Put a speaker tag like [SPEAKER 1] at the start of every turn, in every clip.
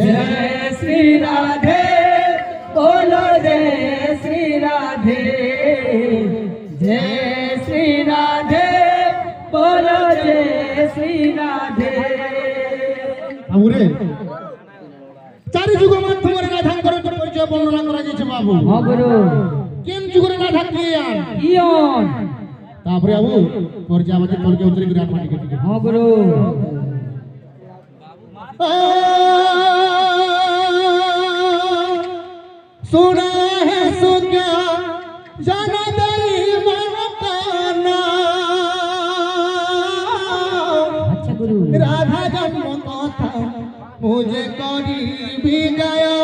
[SPEAKER 1] जय श्री राधे बोलो जय श्री राधे जय श्री राधे बोलो जय श्री राधे
[SPEAKER 2] আমরে চারি যুগ মাধ্যমে রাধাঙ্কর পরিচয় বর্ণনা করা গেছে বাবু।
[SPEAKER 1] হ্যাঁ গুরু।
[SPEAKER 2] কেন যুগরে রাধা কিয়ান
[SPEAKER 1] ইয়ন
[SPEAKER 2] তারপরে বাবু পরিচয় আমাদের তলকে উতরে বিরাট মাটি কেটে।
[SPEAKER 1] হ্যাঁ গুরু।
[SPEAKER 2] सुना है सो क्या जाना दई मन का नाम।
[SPEAKER 1] अच्छा गुरु।
[SPEAKER 2] राधा जन्म कथा मुझे करी भी गया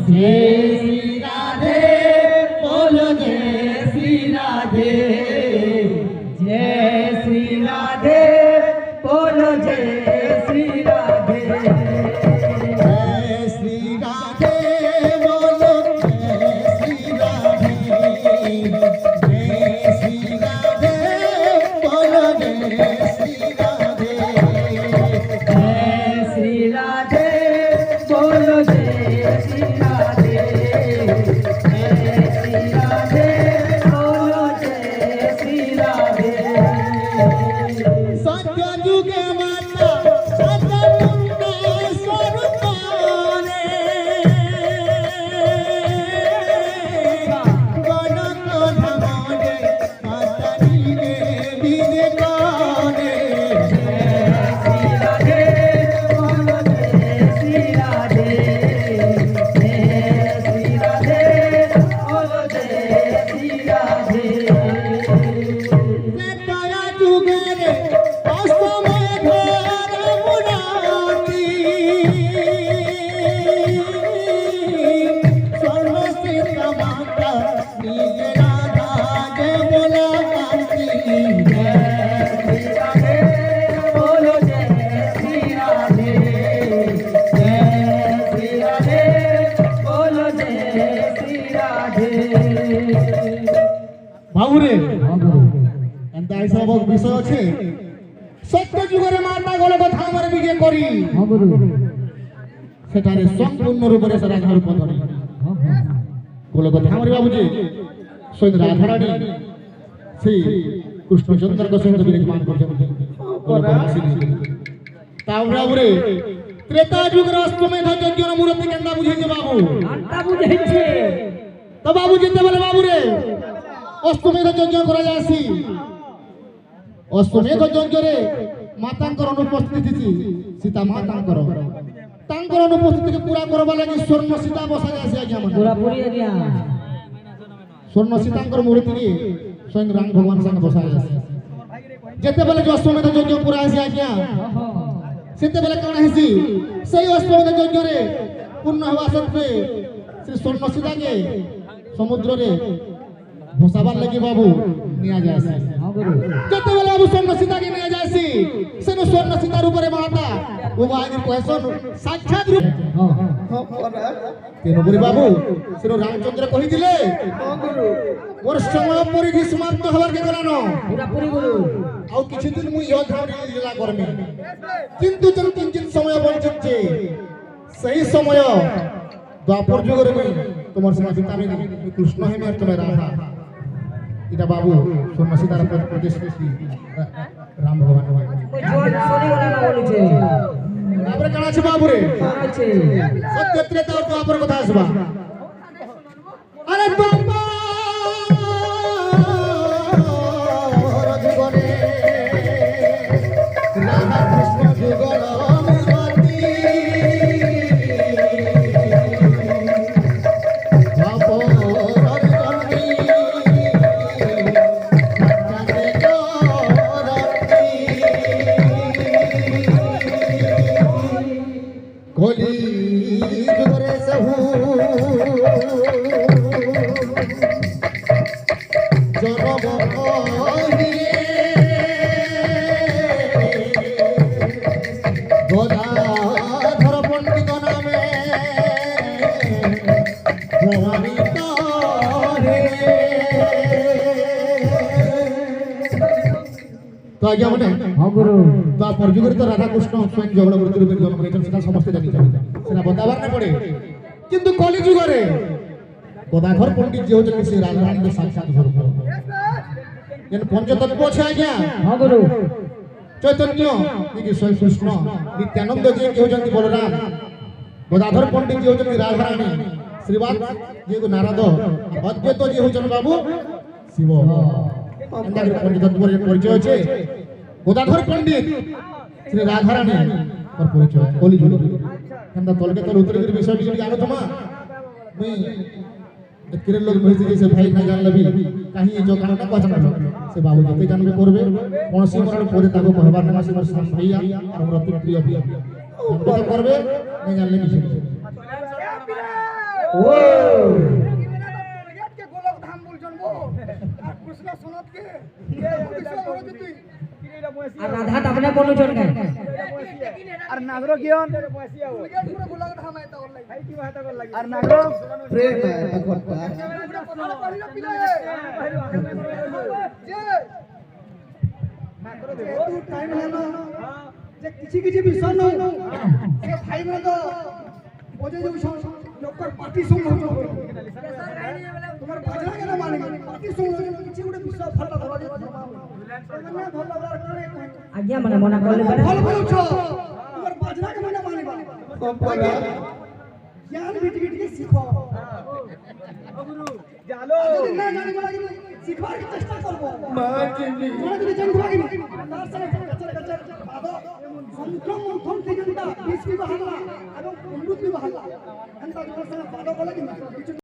[SPEAKER 1] जय श्री राधे बोलो जय श्री राधे जय श्री राधे बोलो जय श्री राधे
[SPEAKER 2] जय श्री राधे बोलो जय श्री राधे जय श्री राधे बोलो जय श्री राधे
[SPEAKER 1] जय श्री राधे बोलो जय श्री राधे जय श्री राधे बोलो जय श्री राधे
[SPEAKER 2] सत्य जुगे माता सतपुण्डेश्वर पाने गणक धमाने मातरी रे बिने काने।
[SPEAKER 1] जय श्री राधे बोलो जय श्री राधे जय श्री राधे बोलो जय श्री राधे
[SPEAKER 2] त्रेताया जुगे रे अष्टमे घर मुरारी सर्वसिद्ध माता निज राधा जय बोला कांती।
[SPEAKER 1] जय श्री राधे बोलो जय श्री राधे जय श्री राधे बोलो जय श्री राधे
[SPEAKER 2] বাবুরে
[SPEAKER 1] हाँ गुरु
[SPEAKER 2] এন্তা এইসব বিষয় আছে সত্য যুগরে মাতা গলে কথা আমার বিজে করি
[SPEAKER 1] हाँ गुरु
[SPEAKER 2] সেটারে সম্পূর্ণ রূপে সে রাধার রূপ ধরে
[SPEAKER 1] हाँ हाँ
[SPEAKER 2] গলে কথা আমার বাবুজি সৈন্য রাধারানী সেই কৃষ্ণচন্দ্রকে সহিত বিরাজমান করছেন তাও বাবুরে ত্রেতা যুগের অষ্টমেধ যজ্ঞর মূর্তি কেন্দা বুঝেছে বাবু।
[SPEAKER 1] আনটা বুঝাইছে
[SPEAKER 2] তো বাবু যেতে বলে বাবুরে অষ্টমেধ যজ্ঞ করা যায়ছি অষ্টমেধ যজ্ঞরে মাতাঙ্কর অনুপস্থিতি ଥିସି ସୀତା ମାତାଙ୍କର ତାଙ୍କର ଅନୁପସ୍ଥିତିକୁ ପୂରା କରିବା ଲାଗି ସ୍ୱର୍ଣ୍ଣ ସୀତା ବସା ଯାଏସି ଆଜ୍ଞା ମାନେ
[SPEAKER 1] पूरा पूरी आज्ञा
[SPEAKER 2] ସ୍ୱର୍ଣ୍ଣ ସୀତାଙ୍କର ମୂର୍ତ୍ତିକି ସ୍ୱୟଂ ରାମ ଭଗବାନ ସାଙ୍ଗେ ବସା ଯାଏସି। ଯେତେବେଳେ ଯେ ଅଶ୍ୱମେଧ ଯଜ୍ଞ ପୁରା ହେସି ଆଜ୍ଞା ସେତେବେଳେ କ'ଣ ହେସି ସେଇ ଅଶ୍ୱମେଧ ଯଜ୍ଞରେ ପୂର୍ଣ୍ଣ ହେବା ସତ୍ତ୍ୱେ ଶ୍ରୀ ସ୍ୱର୍ଣ୍ଣ ସୀତାକେ ସମୁଦ୍ରରେ ଭସାବାର ଲାଗି ବାବୁ ନିଆଯାଏସି।
[SPEAKER 1] हाँ गुरु
[SPEAKER 2] ଯେତେବେଳେ ବାବୁ ସ୍ୱର୍ଣ୍ଣ ସୀତାକେ ନିଆଯାଏସି ସେନୁ ସ୍ୱର୍ଣ୍ଣ ସୀତା ରୂପରେ ମାତା ଉମାଗି କହେସନ୍ ସାକ୍ଷାତ ରୂପ
[SPEAKER 1] हाँ हाँ
[SPEAKER 2] ତେଣୁକରି ବାବୁ ଶ୍ରୀ ରାମଚନ୍ଦ୍ର କହିଥିଲେ ମୋର ସମୟ ପରିଧି ସମାପ୍ତ ହେବାର୍କେ ଗଲାନ
[SPEAKER 1] पूरा पूरी गुरु
[SPEAKER 2] ଆଉ କିଛି ଦିନ ମୁଁ ଇହ ଧାଉଁରେ ଲୀଳା କରମି କିନ୍ତୁ ଯେନ୍ କିଞ୍ଚିତ ସମୟ ବଞ୍ଚିଛେ ସେହି ସମୟ ଦ୍ୱାପର ଯୁଗରେ ମୁଇଁ ତୁମର ସୀମା ସୀତା କୃଷ୍ଣ ହେମି আর ତୁମେ ରାଧା এটা বাবু স্বর্ণ সীতার প্রতিশ্রুতি রাম ভগবান
[SPEAKER 1] कोई जोड़ सोनी वाला ना बोलुचे
[SPEAKER 2] তারপরে কাণ আছে বাবুরে
[SPEAKER 1] আছে
[SPEAKER 2] সত্য ত্রেতা আর দ্বাপর কথা আসবা আরে বাবা যুগরে রাধা কৃষ্ণ যুগল মূর্তি দ্বাপর জন্মি সাক্ষাতে জরতি কলি যুগরে সহু তো আজ্ঞা মানে
[SPEAKER 1] ହଁ ଗୁରୁ
[SPEAKER 2] তো পরযুগের তো রাধা কৃষ্ণ স্বয়ং জগন্নাথ রূপে জন্ম করেছেন সেটা সমস্ত জানিছেন সেটা বতাবার না পড়ে কিন্তু কলি যুগরে গদাধর পণ্ডিত যে হচ্ছেন শ্রী রাধারানীর সাক্ষাৎ স্বরূপ যেন পঞ্চতত্ত্ব আছে আজ্ঞা
[SPEAKER 1] ହଁ গুরু
[SPEAKER 2] চৈতন্য কি স্বয়ং কৃষ্ণ নিত্যানন্দ যে কি হচ্ছেন বলরাম গদাধর পণ্ডিত যে হচ্ছেন রাধারানী শ্রীবাদ যে নারদ অদ্বৈত যে হচ্ছেন বাবু শিব अंदाज पंडितत्व परिचय আছে গদাধর পণ্ডিত শ্রী রাধারানী और परिचय কলি যুগ কেননা তলকে তল উত্তরগিরি বিষয় যদি জানো তোমা मैं একের লোক মেসে যে ভাই না জানলে भी कहीं जो কারণটা পছন্দ সে বাবু যেতে জানবে করবে কোনসি মরণ পরে তাকে কহবার না সে আমার ভাইয়া আর আমার অতি প্রিয় ভাইয়া জানবে করবে না জানলে কিছু
[SPEAKER 1] ও আর রাধা তাপনে বলুছন কেন
[SPEAKER 3] আর নাগর কিয়ন আর নাগর প্রেম ভগবতা টাইম হলো যে কিছু কিছু বিষয় নয় সে ভাই মানে তো বোঝে যে লোকর পার্টি সঙ্গ হতো তোমার বাজনা কেন মানে পার্টি সঙ্গ কিছু ଗୋଟେ বিষୟ ଭଲ ধরা যায় মানে ଭଲ ধরার কারণে
[SPEAKER 1] আজ্ঞা মানে মনা করলে
[SPEAKER 3] ଭଲ କରୁଛ তোমার বাজনা কে মানে মানিবা জ্ঞান বিটি বিটি শিখো গুরু জানো না জানি লাগি শিখবার কি চেষ্টা করব মা চিনি মা যদি জানি লাগি তার সাথে কাছে বাদ সন্ত্রম থেকে যেটা বিষ কি বাহালা এবং অমৃত কি বাহালা এন্তা তোমার সাথে বাদ বলে কি